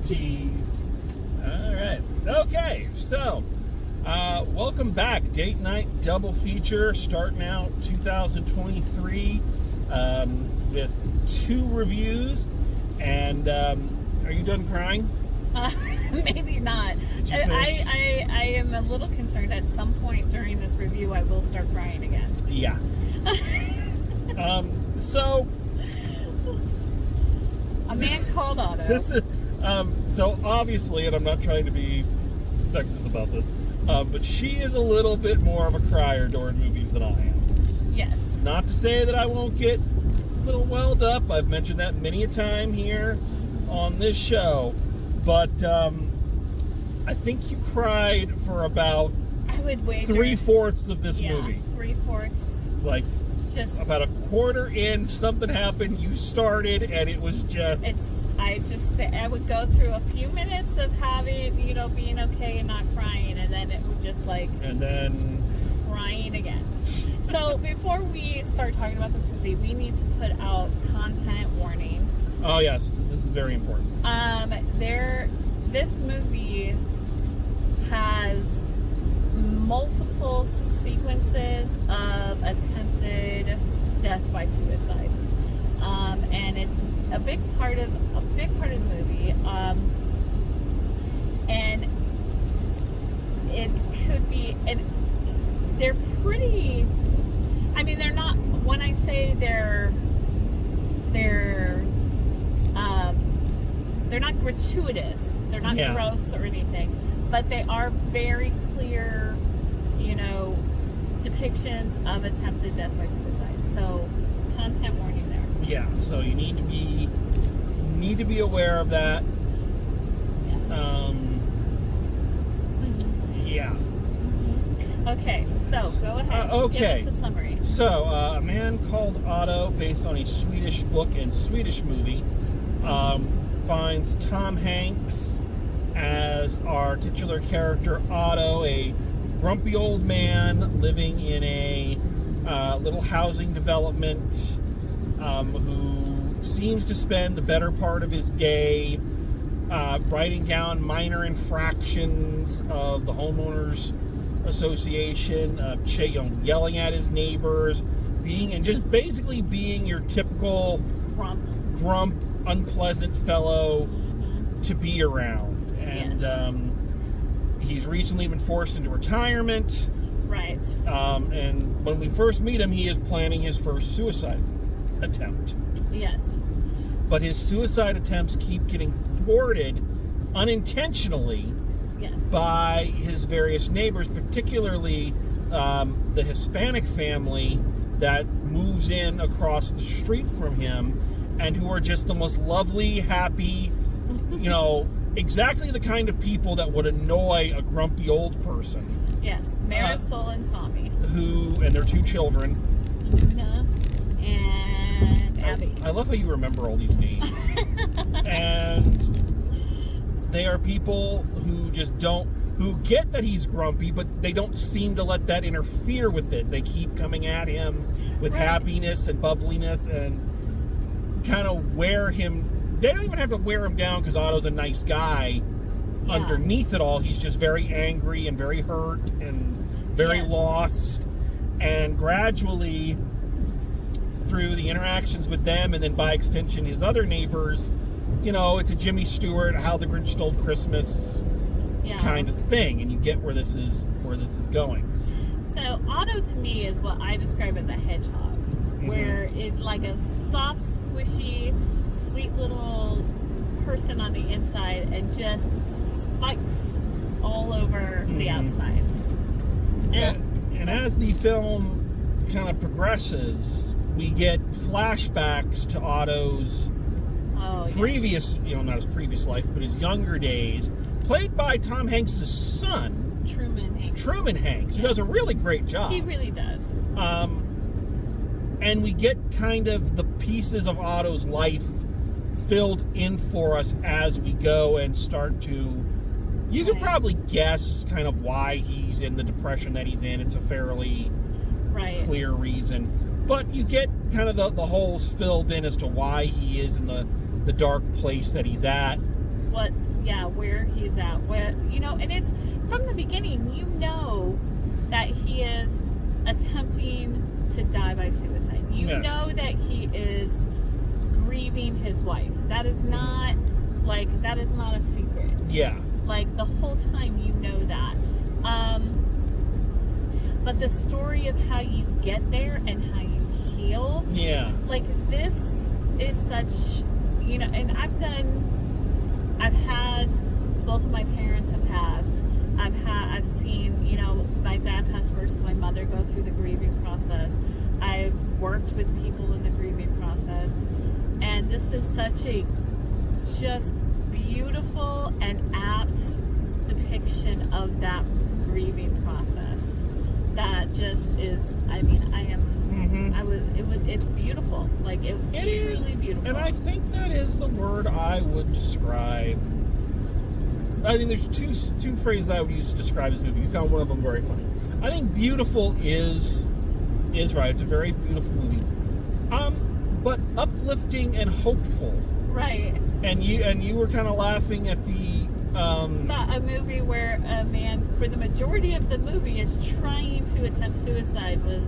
tease. All right. Okay, so welcome back. Date night double feature starting out 2023 with 2 reviews. And are you done crying? Maybe not. Did you finish? I am a little concerned at some point during this review I will start crying again. Yeah. So a man called Otto. this is so obviously, and I'm not trying to be sexist about this, but she is a little bit more of a crier during movies than I am. Yes. Not to say that I won't get a little welled up. I've mentioned that many a time here on this show. But I think you cried for about I would wager 3/4 of this movie. 3/4. Like Just about a quarter in, something happened. You started, and it was just. I would go through a few minutes of having, being okay and not crying, and then it would just And then. crying again. So before we start talking about this movie, we need to put out content warning. Oh yes, this is very important. This movie has multiple sequences of attempted death by suicide, and it's a big part of the movie. And it could be, and they're pretty. I mean, they're not. When I say they're not gratuitous. They're not gross or anything, but they are very clear, depictions of attempted death by suicide. So, content warning there. Yeah, so you need to be aware of that. Yes. Yeah. Okay, so go ahead. Okay. Give us a summary. So, A Man Called Otto, based on a Swedish book and Swedish movie, finds Tom Hanks as our titular character Otto, a grumpy old man living in a little housing development who seems to spend the better part of his day writing down minor infractions of the homeowners association, yelling at his neighbors, just basically being your typical grump, unpleasant fellow to be around. And he's recently been forced into retirement. Right. And when we first meet him, he is planning his first suicide attempt. Yes. But his suicide attempts keep getting thwarted unintentionally by his various neighbors, particularly the Hispanic family that moves in across the street from him, and who are just the most lovely, happy, exactly the kind of people that would annoy a grumpy old person. Yes, Marisol and Tommy. And their 2 children. Luna and Abby. I love how you remember all these names. And they are people who who get that he's grumpy, but they don't seem to let that interfere with it. They keep coming at him with happiness and bubbliness and kind of wear him. They don't even have to wear him down because Otto's a nice guy. Yeah. Underneath it all, he's just very angry and very hurt and very lost. And gradually, through the interactions with them, and then by extension his other neighbors, it's a Jimmy Stewart, How the Grinch Stole Christmas kind of thing, and you get where this is going. So Otto to me is what I describe as a hedgehog, where it's like a soft, squishy, sweet little person on the inside, and just spikes all over the outside. And as the film kind of progresses, we get flashbacks to Otto's previous, not his previous life, but his younger days, played by Tom Hanks' son, Truman Hanks, who does a really great job. He really does. And we get kind of the pieces of Otto's life filled in for us as we go and start to. You could probably guess kind of why he's in the depression that he's in. It's a fairly clear reason. But you get kind of the holes filled in as to why he is in the dark place that he's at. where he's at, and it's from the beginning, that he is attempting to die by suicide. You Yes. know that he is grieving his wife. That is not a secret. Yeah. Like, the whole time you know that. But the story of how you get there and how you heal, Yeah. like, this is such, and I've had, both of my parents have passed. I've seen, my dad passed first, my mother go through the grieving process. I've worked with people in the grieving process. And this is such a just beautiful and apt depiction of that grieving process. That just is, it's beautiful. Like, it's truly beautiful. And I think that is the word I would describe. I think there's two phrases I would use to describe this movie. You found one of them very funny. I think beautiful is right. It's a very beautiful movie. But uplifting and hopeful. Right. And you were kind of laughing at the a movie where a man, for the majority of the movie, is trying to attempt suicide was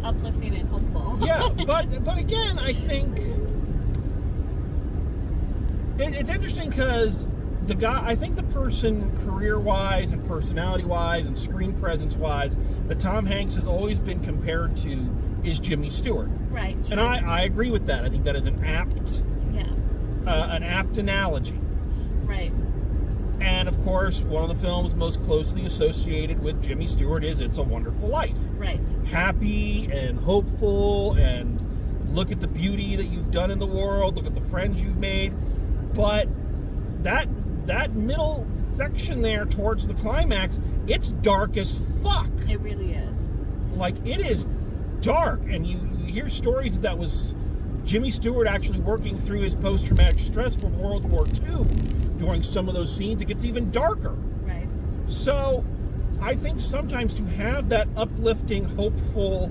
uplifting and hopeful. Yeah, but again, I think it's interesting because the person career-wise and personality-wise and screen presence-wise that Tom Hanks has always been compared to is Jimmy Stewart. Right. True. And I agree with that. I think that is an apt analogy. Right. And of course, one of the films most closely associated with Jimmy Stewart is It's a Wonderful Life. Right. Happy and hopeful, and look at the beauty that you've done in the world, look at the friends you've made. But that middle section there towards the climax, it's dark as fuck. It really is. Like, it is dark, and you hear stories that was Jimmy Stewart actually working through his post-traumatic stress from World War II during some of those scenes. It gets even darker. Right. So I think sometimes to have that uplifting, hopeful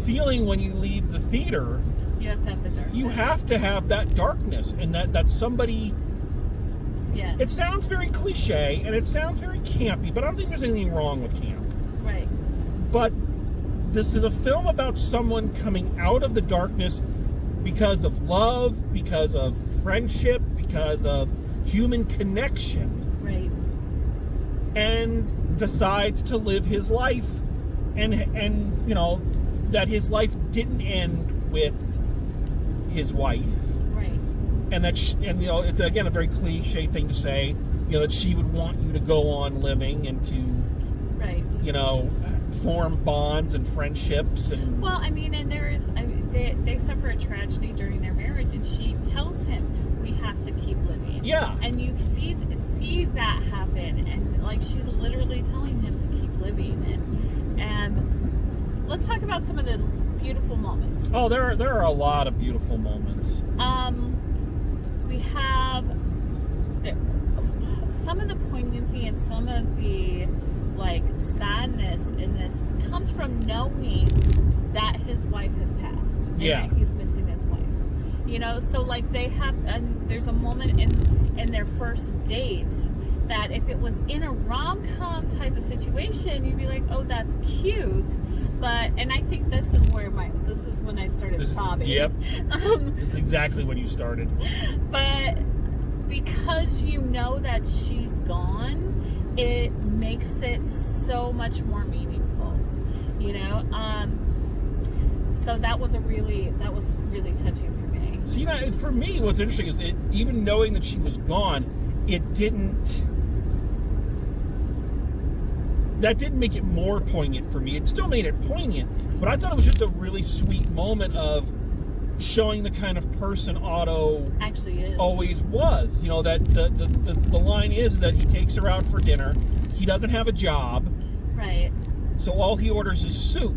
feeling when you leave the theater, you have to have the darkness. You have to have that darkness, and that somebody. Yes. It sounds very cliche and it sounds very campy, but I don't think there's anything wrong with camp. Right. But this is a film about someone coming out of the darkness because of love, because of friendship, because of human connection. Right. And decides to live his life, and that his life didn't end with his wife. Right. And it's again a very cliche thing to say, that she would want you to go on living and to, right, form bonds and friendships and. Well, they suffer a tragedy during their marriage, and she tells him, "We have to keep living." Yeah. And you see that happen, and like she's literally telling him to keep living, and let's talk about some of the beautiful moments. Oh, there are a lot of beautiful moments. We have some of the poignancy and some of the sadness in this comes from knowing that his wife has passed. And Yeah. that he's missing his wife. So they have, and there's a moment in their first date that if it was in a rom-com type of situation, you'd be like, oh, that's cute. And I think this is when I started sobbing. Yep. This is exactly when you started. But because you know that she's gone, it makes it so much more meaningful. So that was really touching for me. See, for me, what's interesting is even knowing that she was gone, that didn't make it more poignant for me. It still made it poignant, but I thought it was just a really sweet moment of showing the kind of person Otto actually is. Always was. That the line is that he takes her out for dinner. He doesn't have a job. Right. So all he orders is soup.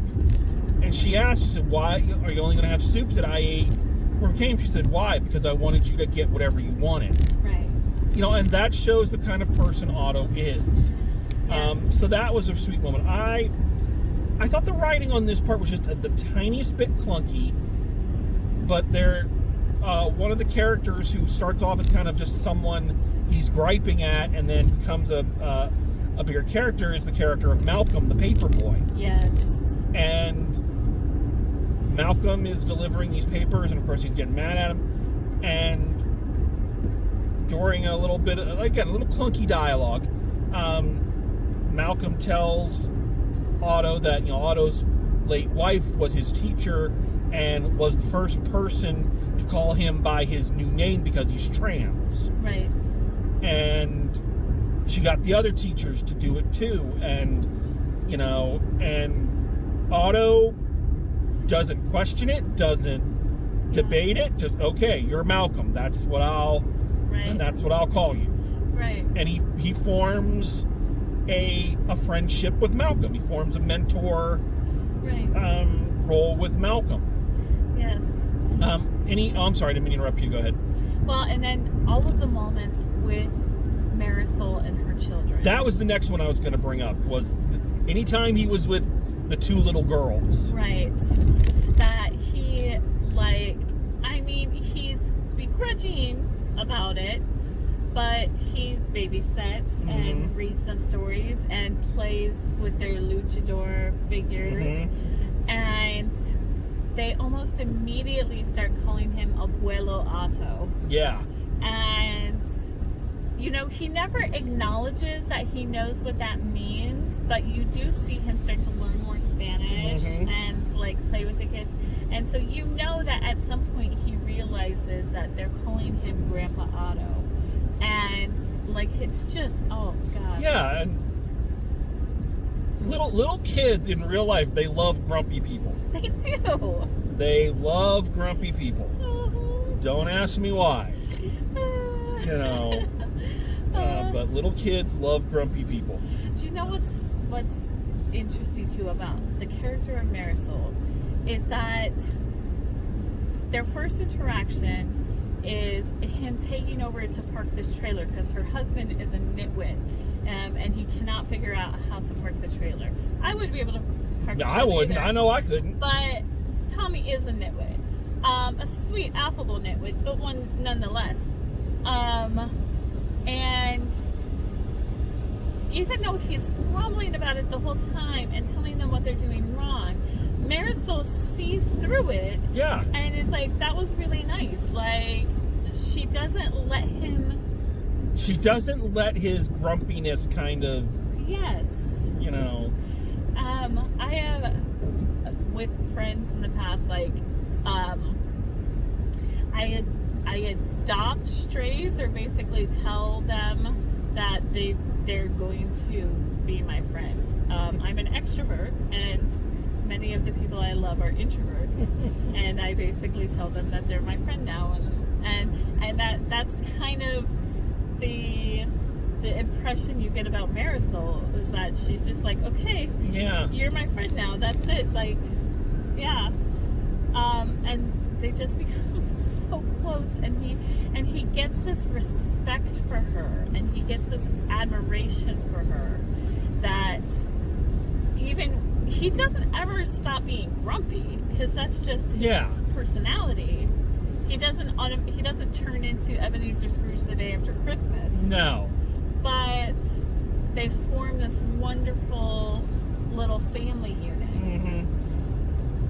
And she said, why are you only going to have soup? That I ate where it came. She said, why? Because I wanted you to get whatever you wanted. Right. And that shows the kind of person Otto is. Yes. So that was a sweet moment. I thought the writing on this part was just the tiniest bit clunky, but one of the characters who starts off as kind of just someone he's griping at, and then becomes a bigger character, is the character of Malcolm, the paper boy. Yes. And Malcolm is delivering these papers, and of course he's getting mad at him. And during a little bit, again, a little clunky dialogue, Malcolm tells Otto that, you know, Otto's late wife was his teacher and was the first person to call him by his new name because he's trans. Right. And she got the other teachers to do it too. And, you know, and Otto doesn't question it, doesn't debate it, just, okay, you're Malcolm. That's what I'll call you. Right. And he forms a friendship with Malcolm. He forms a mentor role with Malcolm. Yes. I'm sorry, I didn't mean to interrupt you. Go ahead. Well, and then all of the moments with Marisol and her children. That was the next one I was going to bring up, was anytime he was with the two little girls. Right. That he, like, I mean, he's begrudging about it, but he babysits and reads them stories and plays with their luchador figures. And they almost immediately start calling him Abuelo Otto. Yeah. And, you know, he never acknowledges that he knows what that means, but you do see him start to learn more Spanish and, like, play with the kids. And so you know that at some point he realizes that they're calling him Grandpa Otto. And, like, it's just, oh, gosh. Yeah, and little kids in real life, they love grumpy people. They do. They love grumpy people. Don't ask me why. You know, but little kids love grumpy people. Do you know what's interesting too about the character of Marisol is that their first interaction is him taking over to park this trailer because her husband is a nitwit, and he cannot figure out how to park the trailer. I wouldn't be able to park the trailer. I wouldn't. Either. I know I couldn't. But Tommy is a nitwit. A sweet, affable nitwit, but one nonetheless. And even though he's grumbling about it the whole time and telling them what they're doing wrong, Marisol sees through it. Yeah. And is like, that was really nice. Like, she doesn't let him... She doesn't let his grumpiness kind of... Yes. You know... I have, with friends in the past, like, I adopt strays, or basically tell them that they're going to be my friends. I'm an extrovert, and many of the people I love are introverts, and I basically tell them that they're my friend now, and that's kind of the impression you get about Marisol, is that she's just like, okay, yeah, you're my friend now, that's it, like, yeah. And they just become so close, and he gets this respect for her, and he gets this admiration for her, that even he doesn't ever stop being grumpy, because that's just his personality. He doesn't turn into Ebenezer Scrooge the day after Christmas. No. But they form this wonderful little family unit.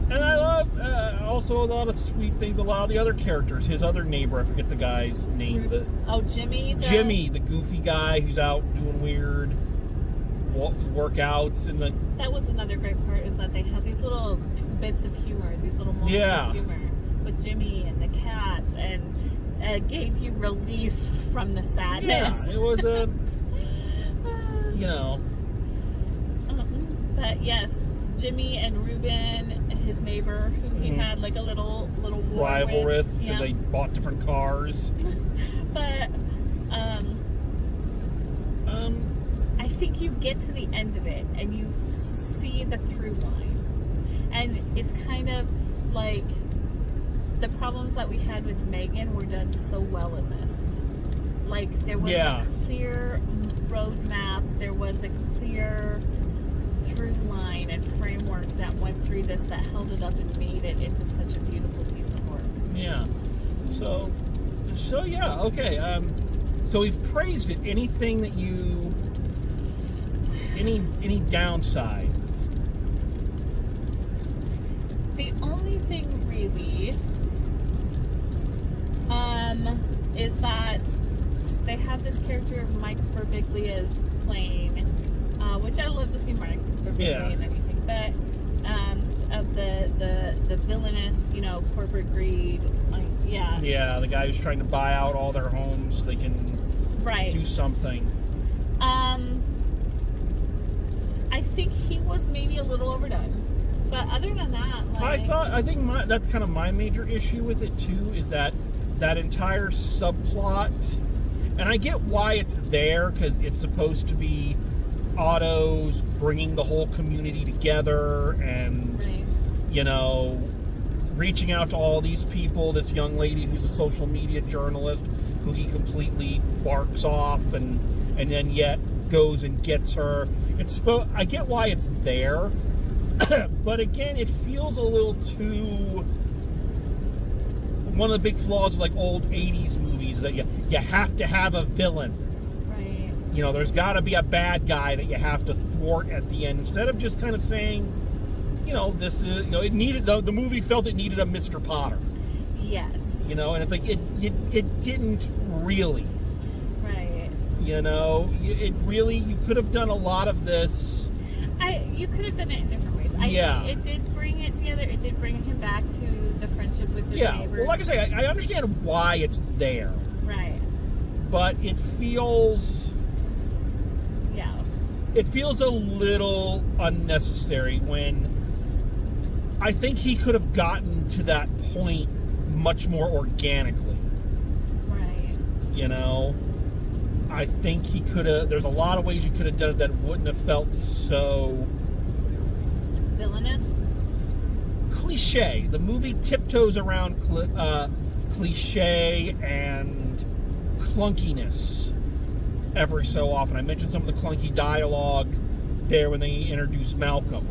And I love also a lot of sweet things. A lot of the other characters. His other neighbor, I forget the guy's name. Jimmy. Jimmy, the goofy guy who's out doing weird workouts and That was another great part, is that they had these little bits of humor, these little moments of humor with Jimmy and the cat, and gave you relief from the sadness. Yeah, it was a, you know. But yes, Jimmy and Ruben, his neighbor, who he had like a little war rival with, because yeah. they bought different cars. But I think you get to the end of it and you see the through line, and it's kind of like the problems that we had with Megan were done so well in this. Like, there was a clear roadmap, there was a clear through line and framework that went through this, that held it up and made it into such a beautiful piece of work. Yeah. So yeah, okay. So we've praised it. Anything that you, any downsides? The only thing really, is that they have this character of Mike Birbiglia is playing, which I love to see Mike Birbiglia in anything, but of the villainous, corporate greed, Yeah, the guy who's trying to buy out all their homes so they can do something. I think he was maybe a little overdone, but other than that, I think that's kind of my major issue with it too, is that entire subplot, and I get why it's there, because it's supposed to be Otto's bringing the whole community together and reaching out to all these people. This young lady who's a social media journalist who he completely barks off, and then yet goes and gets her. I get why it's there, but again, it feels a little too. One of the big flaws of like old 80s movies is that you have to have a villain. Right. There's got to be a bad guy that you have to thwart at the end, instead of just kind of saying, this is, it needed, the movie felt it needed a Mr. Potter. Yes. And it's like, it didn't really. Right. It really, you could have done a lot of this. You could have done it in different ways. It did bring it together. It did bring him back to the friendship with his neighbors. Well, like I say, I understand why it's there. Right. But it feels... Yeah. It feels a little unnecessary when I think he could have gotten to that point much more organically. Right. I think he could have... There's a lot of ways you could have done it that wouldn't have felt so... villainous? Cliche. The movie tiptoes around cliche and clunkiness every so often. I mentioned some of the clunky dialogue there when they introduced Malcolm.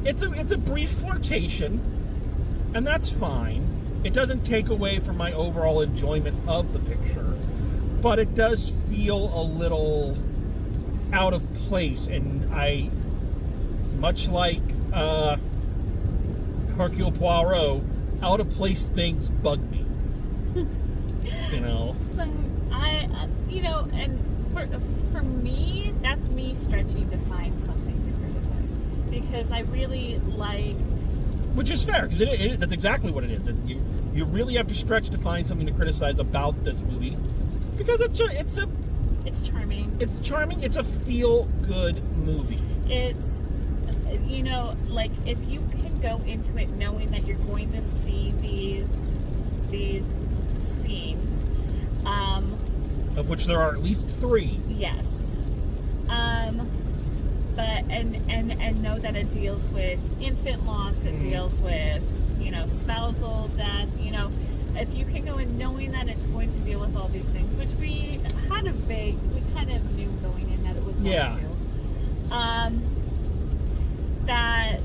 It's a brief flirtation, and that's fine. It doesn't take away from my overall enjoyment of the picture, but it does feel a little out of place, and much like Hercule Poirot, out of place things bug me. So and for me, that's me stretching to find something to criticize, because I really like. Which is fair, because that's exactly what it is. You really have to stretch to find something to criticize about this movie, because it's charming. It's charming. It's a feel-good movie. It's, like, if you can go into it knowing that you're going to see these scenes, of which there are at least 3. Yes. But and know that it deals with infant loss, it deals with, spousal death, if you can go in knowing that it's going to deal with all these things, which we kind of knew going in that it was going to. That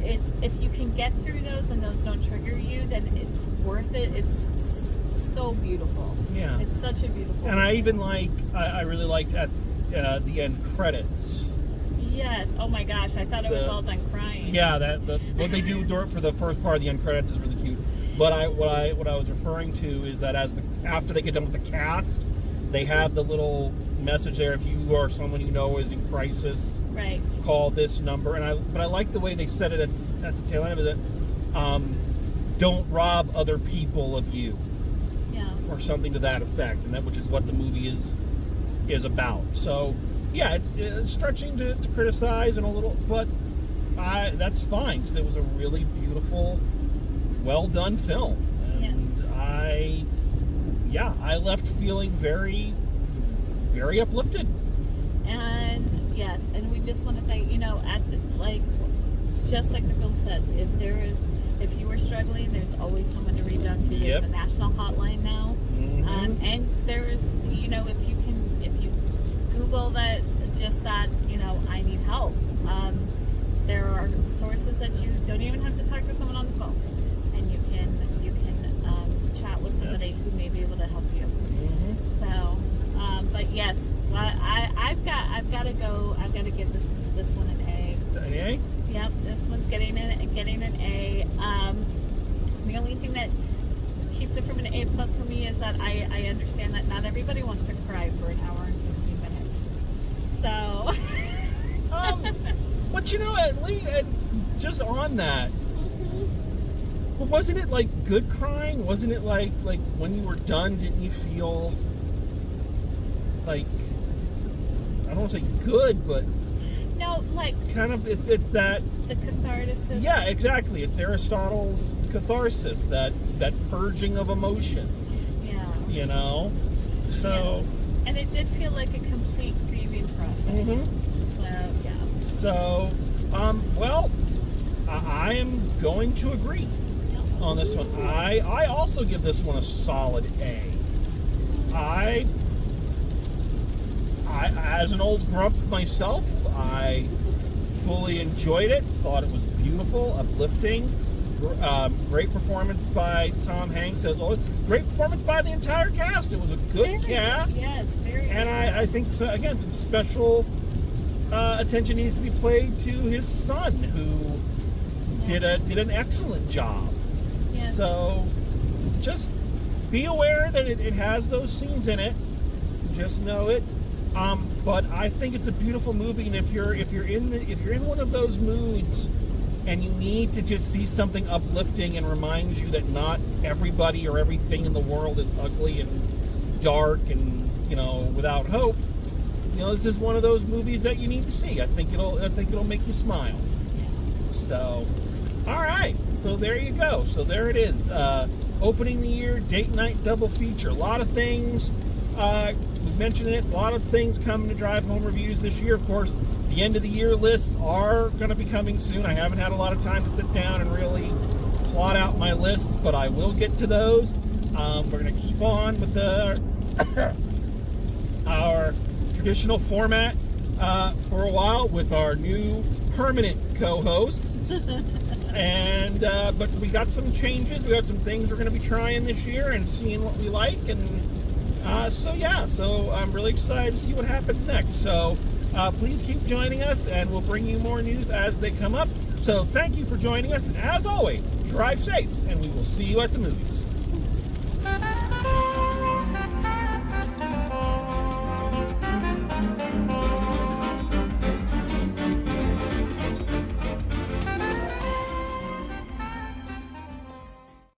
if you can get through those and those don't trigger you, then it's worth it. It's so beautiful. Yeah. It's such a beautiful And I really liked at the end credits. Yes. Oh my gosh, I thought I was all done crying. Yeah, what they do for the first part of the end credits is really cute. But what I was referring to is that after they get done with the cast, they have the little message there. If you are someone you know is in crisis, right, call this number. But I like the way they said it at the tail end of it. Don't rob other people of you. Yeah. Or something to that effect, and which is what the movie is about. So yeah, it's stretching to criticize and a little, but that's fine, because it was a really beautiful, well done film. And yes. I left feeling very, very uplifted. And yes, and we just want to say, just like the film says, if you are struggling, there's always someone to reach out to. There's a national hotline now. Mm-hmm. And there's, if you Google that, I need help. There are sources that you don't even have to talk to someone on the phone, and you can chat with somebody who may be able to help you. Mm-hmm. So, but yes, I've got to go. I've got to give this one an A. An A? Yep, this one's getting an A. The only thing that keeps it from an A plus for me is that I understand that not everybody wants to cry for an hour and 15 minutes. So. But at least just on that. But wasn't it like good crying? Wasn't it like when you were done, didn't you feel like, I don't want to say good, but no, like kind of it's that the catharsis. Yeah, exactly. It's Aristotle's catharsis, that purging of emotion. Yeah. So. Yes. And it did feel like a complete grieving process. Mm-hmm. So yeah. So, well, I am going to agree on this one. I also give this one a solid A. I as an old grump myself, I fully enjoyed it. Thought it was beautiful, uplifting. Great performance by Tom Hanks as always. Great performance by the entire cast. It was a good cast. Yes, very. And I think so, again, some special attention needs to be paid to his son, who did an excellent job. Yes. So just be aware that it has those scenes in it. Just know it. But I think it's a beautiful movie, and if you're in one of those moods and you need to just see something uplifting and reminds you that not everybody or everything in the world is ugly and dark and without hope, this is one of those movies that you need to see. I think it'll make you smile. So, all right. So there you go. So there it is. Opening the year date night double feature. A lot of things. We mentioned it. A lot of things coming to Drive Home Reviews this year. Of course, the end of the year lists are going to be coming soon. I haven't had a lot of time to sit down and really plot out my lists, but I will get to those. We're going to keep on with our traditional format for a while with our new permanent co-hosts. And but we got some changes. We got some things we're going to be trying this year and seeing what we like. And so I'm really excited to see what happens next. So please keep joining us, and we'll bring you more news as they come up. So thank you for joining us, and as always, drive safe, and we will see you at the movies.